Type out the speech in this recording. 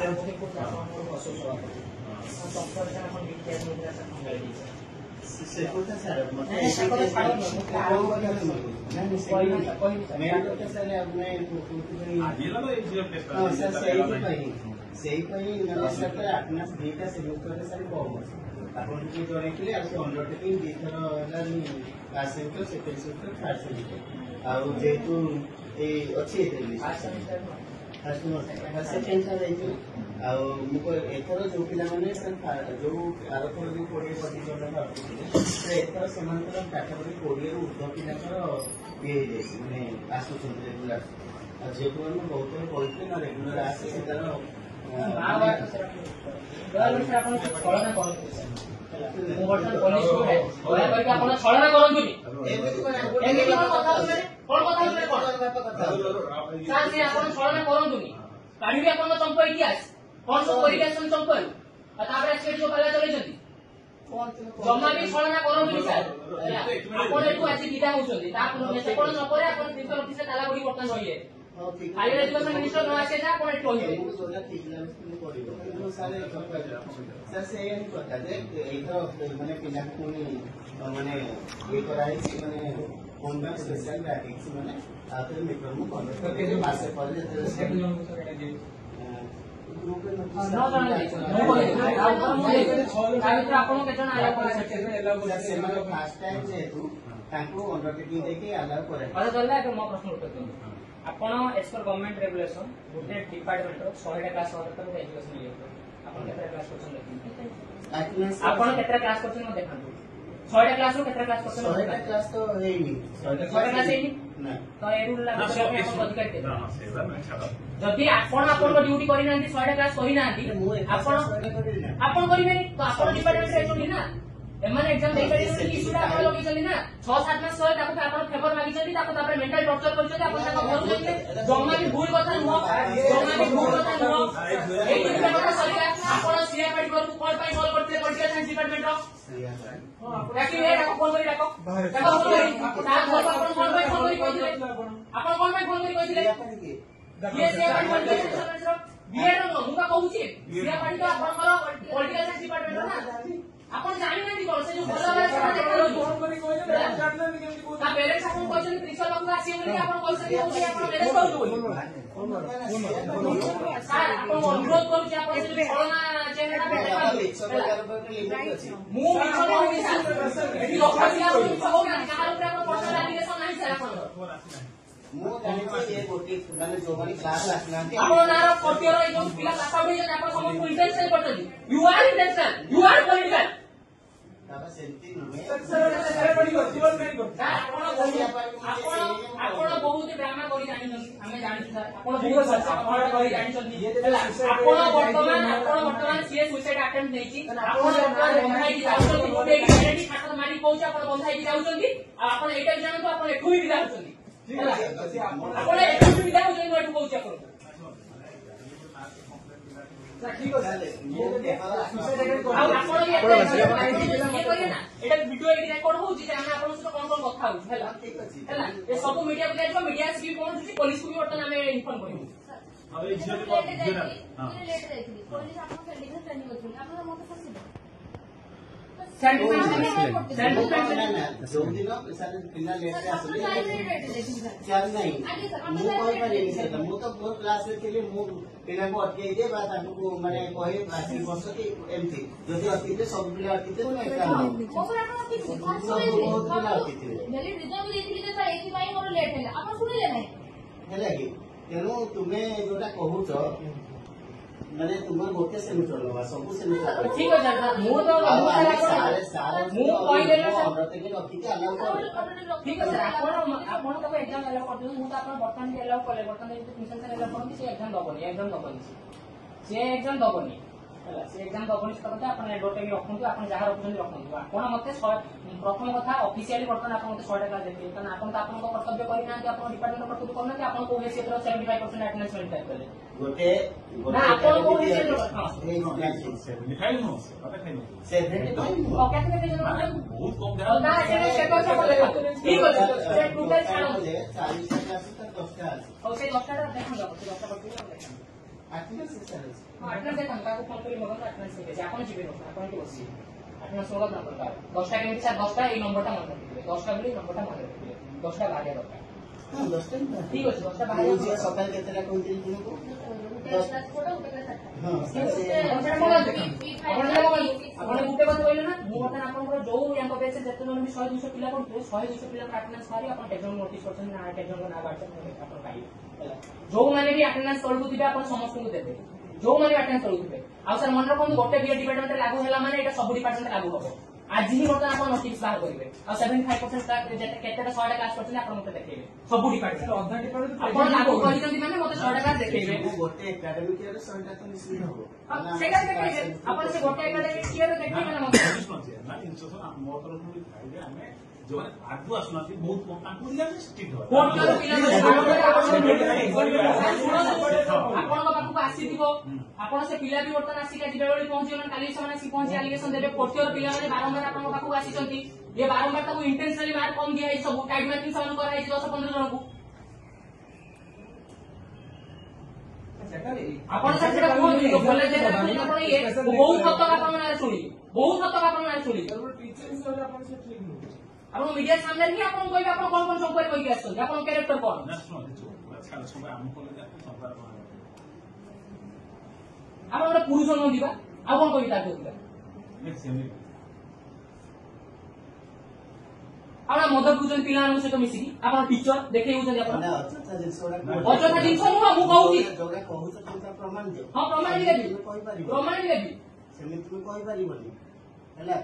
सेवपुरी को आपन अशोक सभापति डॉक्टर जन अपन विज्ञान मिला से मंगाई से कोता सर मतलब ऐसा को छाड़ो मेन तो सर अपने आदिला में एग्जाम टेस्ट हां सर सही पई नमस्कार सर आपना डेटा सेमेस्टर सर कम अपन की जोड़े के लिए आपको अंडरटेकिंग दीथर लानी class semester second semester third semester आ जेतु ए अछि फर्स्ट सेकंड सर ए आ मुको एथरो जो पिला माने सर जो आरथर भी 20 25 जन आउथि से एथरो समांतर कैटेगरी 20 रु उर्ध्व पिलाकर ये देसी माने आसुचन रेगुलर आ जे को हम बहुत बोलते ना रेगुलर आसे से तार बार सर दर से अपन छळना करन मु वर्तमान पुलिस को है ओला करके अपन छळना करंतुनी एमिति कथा होले कोन कथा होले कोन सर से अपन छळना करंतुनी काढी अपन चंपा इतिहास कौन सब परिवेशन चंपल आ ताबरे स्टेट जो पहला चले जति जम्मा भी छळना करंतुनी सर अपन एटु आसी विदा होचंदी ता से कोन न करे अपन प्रिंसिपल ऑफिस से ताला गुडी वर्तमान होइए हायर एजुकेशन मिनिस्टर न आसे जा कोन एटु होइए जोला ठीक ना पडिबो तो सारे सर से यही पता जे एथर माने पिला कोनी माने ये कराई माने कोन में स्पेशल बैटिंग्स माने आते मित्र मु कॉन्टेक्ट करके मासे पर जे ग्रुप में न जाने आपण के जण आया पर से माने फास्ट टाइम जेतु ताको अंडरटेकिंग देके अलाउ करे अरे चलला के मो प्रश्न उत्तर दो आपण एज पर गवर्नमेंट रेगुलेशन गुटे डिपार्टमेंट रो 100 टा क्लास होता तो एजुकेशन ले आपण केतरा क्लास करछन देखि आपण केतरा क्लास करछन म देखंतु 100 टा क्लास रो केतरा क्लास करछन 100 टा क्लास तो हेनी 100 टा क्लास हेनी ना तो ए रूल लागू करके आपण अधिकार दे हां सेवा में छाड़ जदी आपण आपण को ड्यूटी करि नांती 100 टा क्लास कहि नांती आपण करिबेनी तो आपण डिपार्टमेंट रे जोडी ना एमन एग्जाम दे करी इशूटा आपण लोग चली ना 6-7 मास सय ताको आपण फेवर मागी चली ताको तापर मेंटल टॉर्चर करि चली आपण ताको घर लेके जम्मा भी भूल कथा न जम्मा भी भूल कथा न एई दिन कथा सरकार आपण सीआर पार्टी को कॉल पाई कॉल करते पॉलिटिकल साइंस डिपार्टमेंट रो ताकि ए ताको फोन करी ताको ताको फोन करी आपण फोन पाई फोन करी कहिदिले आपण फोन पाई फोन करी कहिदिले ये सीआर पार्टी को बिएड नो मुका कहूची सीआर पार्टी तो आपण पॉलिटिकल साइंस डिपार्टमेंट ना आपण जानि नै कोन से जो भला वाला सब देखलो फोन करी कोइ जानना नि केमति को ता पेरेंट्स आपण क्वेश्चन प्रिंसिपल बाबू आसी बोली आपण कॉल से बोली आपण मैनेज करू बोली सर आपण अनुरोध करू जे आपण से कोरोना चेहरा मु मिछो होई सर एटी लोकल या हो ना कहार ऊपर आपण पर्सनल एप्लीकेशन नाही सर आपण मु जानि कि ये गोटी माने जो माने क्लास आसनांती आपण नार कोटियर ए जो पिला क्लास आउट जे आपण समस्त इंटेंशन करतली you are intention you are political तब सेंटी नुमे सर पड़ी गो जीवन में गो आपण बहुत ड्रामा करी जानि हमें जानि सर आपण बहुत आपण करी जानि आपण वर्तमान सीए सुसाइड अटेम्प्ट नेची आपण वर्तमान बंधाई की जाउछन गोटे आइडेंटिटी खाता मारी पहुंच आपण बंधाई की जाउछन आपण एटा जानतो आपण एठु ही जाउछन ठीक है आपण एठु ही जाउछन एठु पहुंच आपण ठीक है ये आपण ये करिए ना एटा वीडियो एडी रेकॉर्ड होउची जे हम आपण से कोन कोन कथा होउ हैला ठीक अछि हैला ए सब मीडिया को जाइबो मीडिया से भी पहुंची पुलिस को भी वर्तमान हमें इन्फॉर्म करिबो अब इज्जत को हां लेट देखली पुलिस आपण सेंडिंग ट्रेनिंग होथि आपण मत फसिबो जो दिन पिला लेट आसले चल नहीं मु कोई पारेनी से मु तो मोर क्लास के लिए मु पिला को अटके दे बात हमको माने कहे आसी वर्ष की एमती जदी अतिते सब पिला अतिते तो एका ओकरा को अति सब बहुत पिला अतिते मेली रिजल्ट देथिले जे सर एथि पाई मोर लेट हैला आपण सुनिले नै हैला कि तेनो तुमे जोटा कहूछ माने तुमर गोटे सेमिस्टर लगा सब सेमिस्टर ठीक है सर मु तो सारे मु कोइ देला सर प्रत्येक अतिते अलाउ कर ठीक है सर आपण तो एग्जाम अलाउ कर दो मु तो आपण वर्तमान अलाउ करले वर्तमान जे ट्यूशन से अलाउ करनी से एग्जाम दबनी से एग्जाम दबनी हैला से एग्जाम दबनी से कहता आपण एडवर्टाइज रखंतु आपण जहा रखुछन रखंतु आपण मते प्रथम कथा ऑफिशियली वर्तमान आपण मते 100 टका देते कारण आपण तो आपण को कर्तव्य करि ना कि आपण डिपार्टमेंट कर्तव्य करना कि आपण को हे क्षेत्र 75% अटेंडेंस मेंटेन करले गोटे ना आपण को हे क्षेत्र लिखाई नो पता खाई नो 75 ओ केते के बहुत कम दे ना से सेक्टर से बोले ठीक है से टोटल छाड़ मुझे 40 टका से 10 टका और से 10 टका देखो 10 टका ଆଟେଣ୍ଡାନ୍ସ ଚାଲିଛି। ଆଟେଣ୍ଡାନ୍ସ ଦେଖନ୍ତୁ ତାକୁ ଫୋନ କରି ମଗନ୍ତୁ ଆଟେଣ୍ଡାନ୍ସ କେତେ ଆପଣ ଯିବେ ଆପଣ ଏଠି ବସିବେ ଆଟେଣ୍ଡାନ୍ସ ମଗନ୍ତୁ ନମ୍ବର ତାର 10ଟା କେମିତି ସାର୍ 10ଟା ଏଇ ନମ୍ବରଟା ମନେ ରଖିବେ 10ଟା ବୋଲି ନମ୍ବରଟା ମନେ ରଖିବେ 10ଟା ବାହାରିବା ଦରକାର। ହଁ 10ଟା ଠିକ ଅଛି 10ଟା ବାହାରିବା ଝିଅ ସକାଳେ କେତେଟା କହିଥିଲି ତୁମକୁ? ଆପଣ ଗୋଟେ କଥା କହିଲେ ନା ମୁଁ ବର୍ତ୍ତମାନ ଆପଣଙ୍କର ଯୋଉ ୟାଙ୍କ ବେଚ ଯେତେ ଜଣ ବି 100-200 ପିଲା କରୁଥିବେ 100-200 ପିଲାଙ୍କର ଆଟେଣ୍ଡାନ୍ସ ବାହାରି ଆପଣ କେତେ ଜଣ ନୋଟିସ୍ କରୁଛନ୍ତି ନା କେତେ ଜଣଙ୍କ ନାଁ ବାହାରିଛନ୍ତି ଆପଣ ପାଇବେ ହେଲା। ଯୋଉମାନେ ବି ଆଟେଣ୍ଡାନ୍ସ ତଳକୁ ଥିବେ ଆପଣ ସମସ୍ତଙ୍କୁ ଦେବେ ଯୋଉମାନେ ଆଟେଣ୍ଡାନ୍ସ ତଳକୁ ଥିବେ। ଆଉ ସାର୍ ମନେ ରଖନ୍ତୁ ଗୋଟେ ବିଏ ଡିପାର୍ଟମେଣ୍ଟ ଲାଗୁ ହେଲା ମାନେ ଏଇଟା ସବୁ ଡିପାର୍ଟମେଣ୍ଟ ଲାଗୁ ହବ। ଆଜି ହିଁ ବର୍ତ୍ତମାନ ଆପଣ ନୋଟିସ୍ ବାହାର କରିବେ ଆଉ 75% କେତେଟା 100ଟା କ୍ଲାସ କରିଛନ୍ତି ଆପଣ ମତେ ଦେଖେଇବେ ସବୁ ଡିପାର୍ଟମେଣ୍ଟ ଅଧା ଡିପାର୍ଟମେଣ୍ଟ ଆପଣ ଲାଗୁ କରିଛନ୍ତି ମାନେ ମତେ 100ଟା କ୍ଲାସ ଦେଖେଇବେ। ଗୋଟେ ଏକାଡେମିକ ଇୟର 100ଟା ତ ନିଶ୍ଚିତ ହବ। ସେଇଟା ଦେଖେଇବେ ଆପଣ ସେ ଗୋଟେ ଏକାଡେମିକ ଇୟର ଦେଖେଇବେ ନା ମତେ ମୋ ତରଫରୁ ଖାଇବେ ଆମେ ଯୋଉମାନେ ଆଗୁ ଆସୁନାହାନ୍ତି ବହୁତ ତାଙ୍କୁ ଷ୍ଟ୍ରିକ୍ଟ ହବ। ଆପଣଙ୍କ ପାଖକୁ ଆସିଥିବ ଆପଣ ସେ ପିଲା ବି ବର୍ତ୍ତମାନ ଆସିକି ଆଜି ବେଳେବେଳେ ପହଞ୍ଚିଗଲେଣି କାଲି ସେମାନେ ଆସିକି ପହଞ୍ଚି ଆଲିଗେସନ ଦେବେ ଫୋର୍ଥ ଇୟର ପିଲାମାନେ ବାରମ୍ବାର ଆପଣଙ୍କ ପାଖକୁ ଆସିଛନ୍ତି ଇଏ ବାରମ୍ବାର ତାକୁ ଇଣ୍ଟେନସନାଲି ମାର୍କ କମ ଦିଆଯାଇଛି ସବୁ ଟାଇମ୍ ମାର୍କିଂ ସେମାନଙ୍କୁ କରାଯାଇଛି 10-15 ଜଣଙ୍କୁ। ଆପଣ ସାର୍ ସେଟା କୁହନ୍ତୁ କଲେଜରେ ଆପଣ ଇଏ ବହୁତ ସତକ ଆପଣଙ୍କ ନାଁରେ ଶୁଣିଲି ବହୁତ ସତକ ଆପଣଙ୍କ ନାଁରେ ଶୁଣିଲି ଆପଣ ମିଡିଆ ସାମ୍ନାରେ ହିଁ ଆପଣଙ୍କୁ କହିବେ ଆପଣ କଣ କଣ ସଂଖ୍ୟାରେ କହିକି ଆସୁଛନ୍ତି ଆପଣଙ୍କ କ୍ୟାରେକ୍ଟର କଣ ଆପଣ ଗୋଟେ ପୁରୁଷ ନୁହନ୍ତି ବା ଆଉ କଣ କହିବି ତାକୁ ଆପଣ ମଦ ପିଉଛନ୍ତି ପିଲାମାନଙ୍କ ସହିତ ମିଶିକି ଆପଣ ଟିଚର ଦେଖେଇ ହଉଛନ୍ତି ଆପଣ ଅଯଥା ଜିନିଷ ନୁହଁ ମୁଁ କହୁଛି ପ୍ରମାଣ ହଁ ପ୍ରମାଣ ବି ଦେବି ପ୍ରମାଣ ବି ଦେବି ସେମିତି କହିପାରିବନି ହେଲା।